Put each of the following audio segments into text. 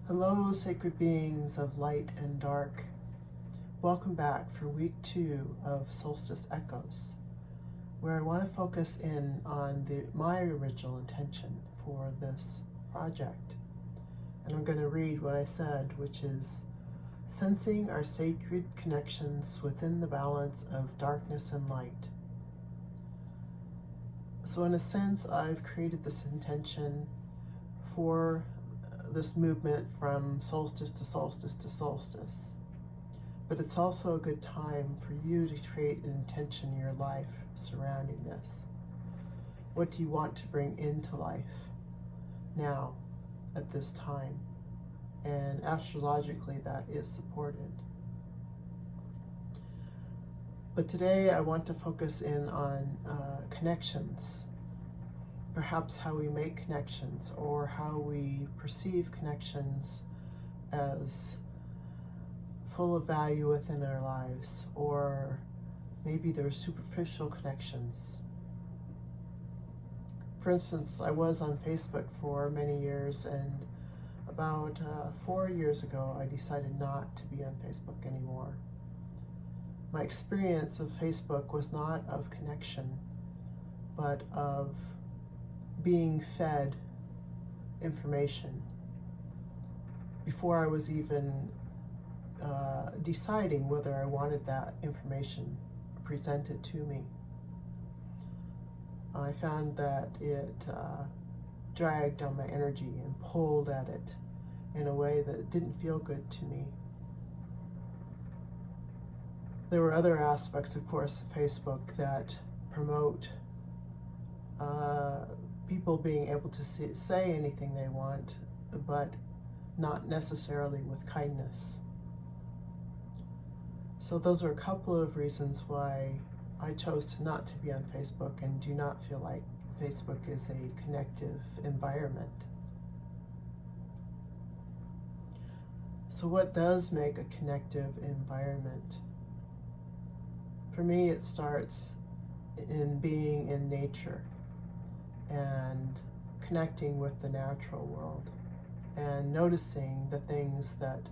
Hello, sacred beings of light and dark. Welcome back for week 2 of Solstice Echoes, where I want to focus in on my original intention for this project. And I'm going to read what I said, which is sensing our sacred connections within the balance of darkness and light. So in a sense, I've created this intention for this movement from solstice to solstice to solstice. But it's also a good time for you to create an intention in your life surrounding this. What do you want to bring into life now, at this time? And astrologically, that is supported. But today I want to focus in on connections. Perhaps how we make connections, or how we perceive connections as full of value within our lives, or maybe they're superficial connections. For instance, I was on Facebook for many years, and about 4 years ago I decided not to be on Facebook anymore. My experience of Facebook was not of connection, but of being fed information before I was even deciding whether I wanted that information presented to me. I found that it dragged on my energy and pulled at it in a way that didn't feel good to me. There were other aspects, of course, of Facebook that promote people being able to say anything they want, but not necessarily with kindness. So those are a couple of reasons why I chose to not to be on Facebook and do not feel like Facebook is a connective environment. So what does make a connective environment? For me, it starts in being in nature and connecting with the natural world and noticing the things that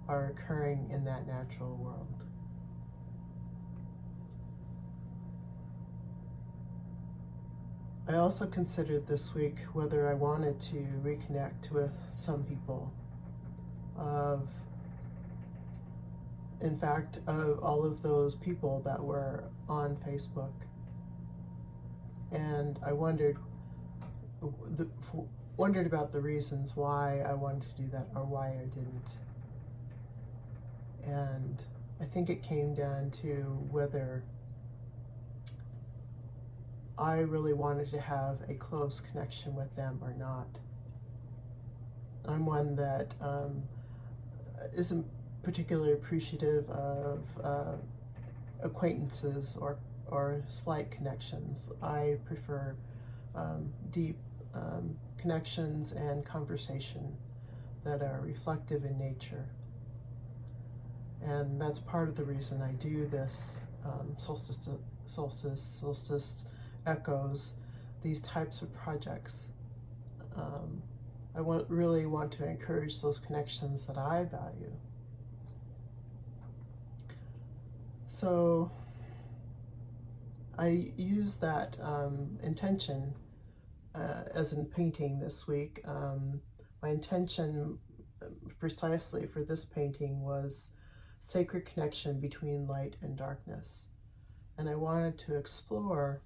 are occurring in that natural world. I also considered this week whether I wanted to reconnect with some people in fact, of all of those people that were on Facebook. And I wondered about the reasons why I wanted to do that or why I didn't. And I think it came down to whether I really wanted to have a close connection with them or not. I'm one that isn't particularly appreciative of acquaintances or slight connections. I prefer deep connections and conversation that are reflective in nature. And that's part of the reason I do this solstice echoes, these types of projects. I really want to encourage those connections that I value. So I use that intention as in painting this week. My intention precisely for this painting was sacred connection between light and darkness. And I wanted to explore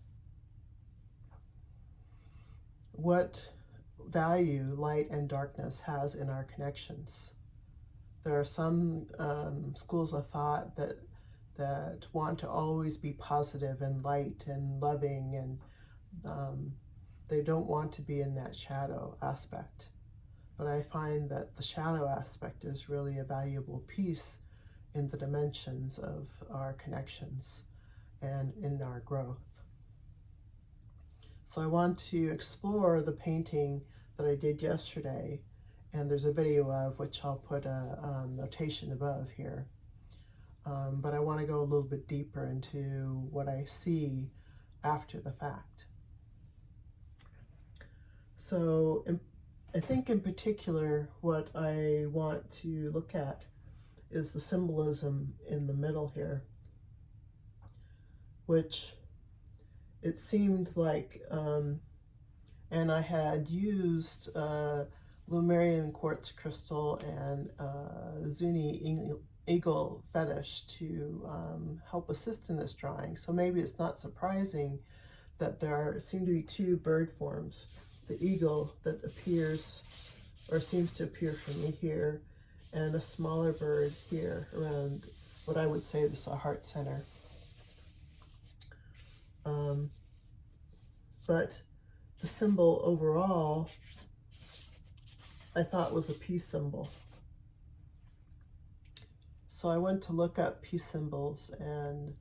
what value light and darkness has in our connections. There are some schools of thought that want to always be positive and light and loving, and they don't want to be in that shadow aspect. But I find that the shadow aspect is really a valuable piece in the dimensions of our connections and in our growth. So I want to explore the painting that I did yesterday, and there's a video of which I'll put a notation above here. But I want to go a little bit deeper into what I see after the fact. So I think in particular what I want to look at is the symbolism in the middle here, which it seemed like, and I had used Lumerian quartz crystal and Zuni eagle fetish to help assist in this drawing. So maybe it's not surprising that there seem to be two bird forms. The eagle that appears or seems to appear for me here, and a smaller bird here around what I would say is the heart center. But the symbol overall, I thought was a peace symbol. So I went to look up peace symbols, and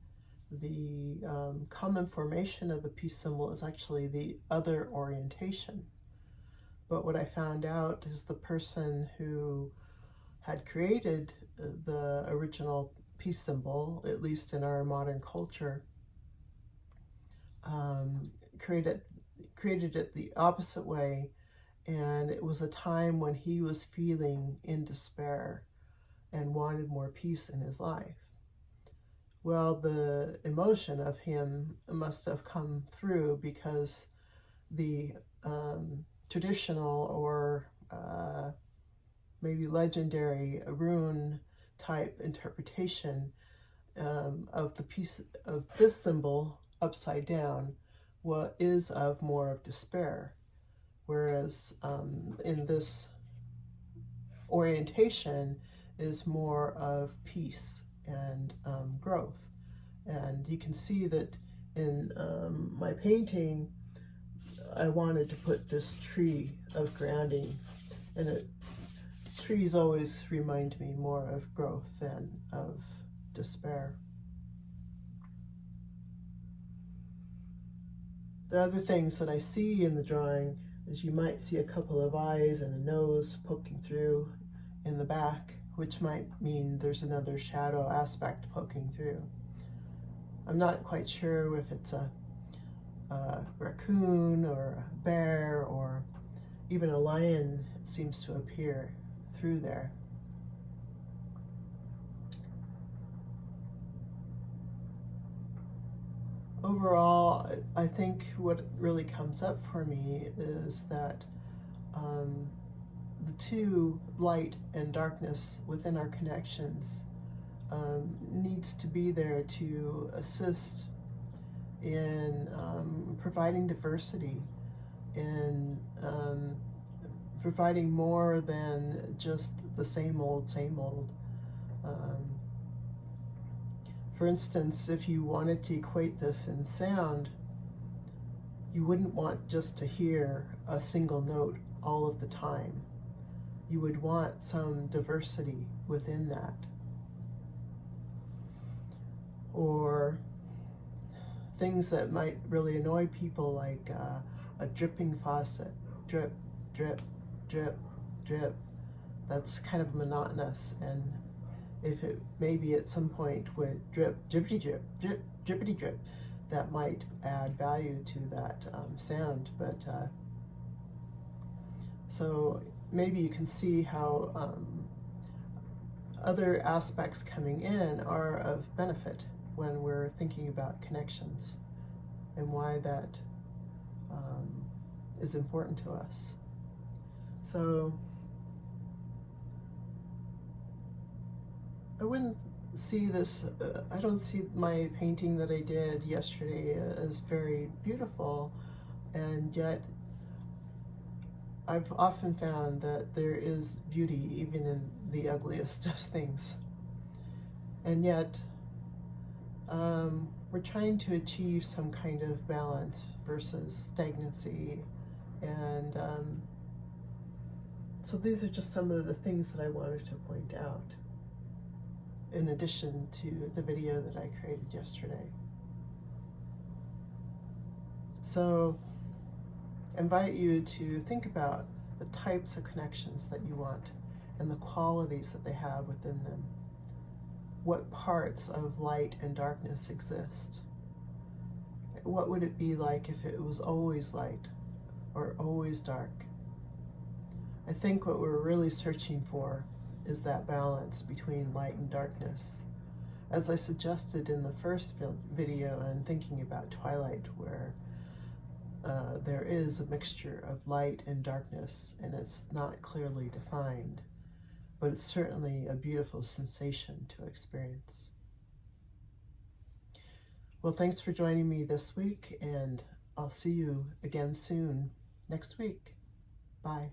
the common formation of the peace symbol is actually the other orientation. But what I found out is the person who had created the original peace symbol, at least in our modern culture, created it the opposite way, and it was a time when he was feeling in despair and wanted more peace in his life. Well, the emotion of him must have come through because the traditional or maybe legendary rune type interpretation of the piece of this symbol upside down is of more of despair, whereas in this orientation is more of peace and growth. And you can see that in my painting, I wanted to put this tree of grounding, and trees always remind me more of growth than of despair. The other things that I see in the drawing is you might see a couple of eyes and a nose poking through in the back, which might mean there's another shadow aspect poking through. I'm not quite sure if it's a raccoon or a bear or even a lion seems to appear through there. Overall, I think what really comes up for me is that the two, light and darkness, within our connections needs to be there to assist in providing diversity, in providing more than just the same old, same old. For instance, if you wanted to equate this in sound, you wouldn't want just to hear a single note all of the time. You would want some diversity within that. Or things that might really annoy people, like a dripping faucet. Drip, drip, drip, drip. That's kind of monotonous, and if it maybe at some point would drip, drippity drip, drip, drippity drip, that might add value to that sound. But so maybe you can see how other aspects coming in are of benefit when we're thinking about connections and why that is important to us. So I wouldn't see this, I don't see my painting that I did yesterday as very beautiful, and yet I've often found that there is beauty even in the ugliest of things. And yet we're trying to achieve some kind of balance versus stagnancy, and so these are just some of the things that I wanted to point out, in addition to the video that I created yesterday. So I invite you to think about the types of connections that you want and the qualities that they have within them. What parts of light and darkness exist? What would it be like if it was always light or always dark? I think what we're really searching for is that balance between light and darkness. As I suggested in the first video and thinking about twilight, where there is a mixture of light and darkness, and it's not clearly defined, but it's certainly a beautiful sensation to experience. Well, thanks for joining me this week, and I'll see you again soon next week. Bye.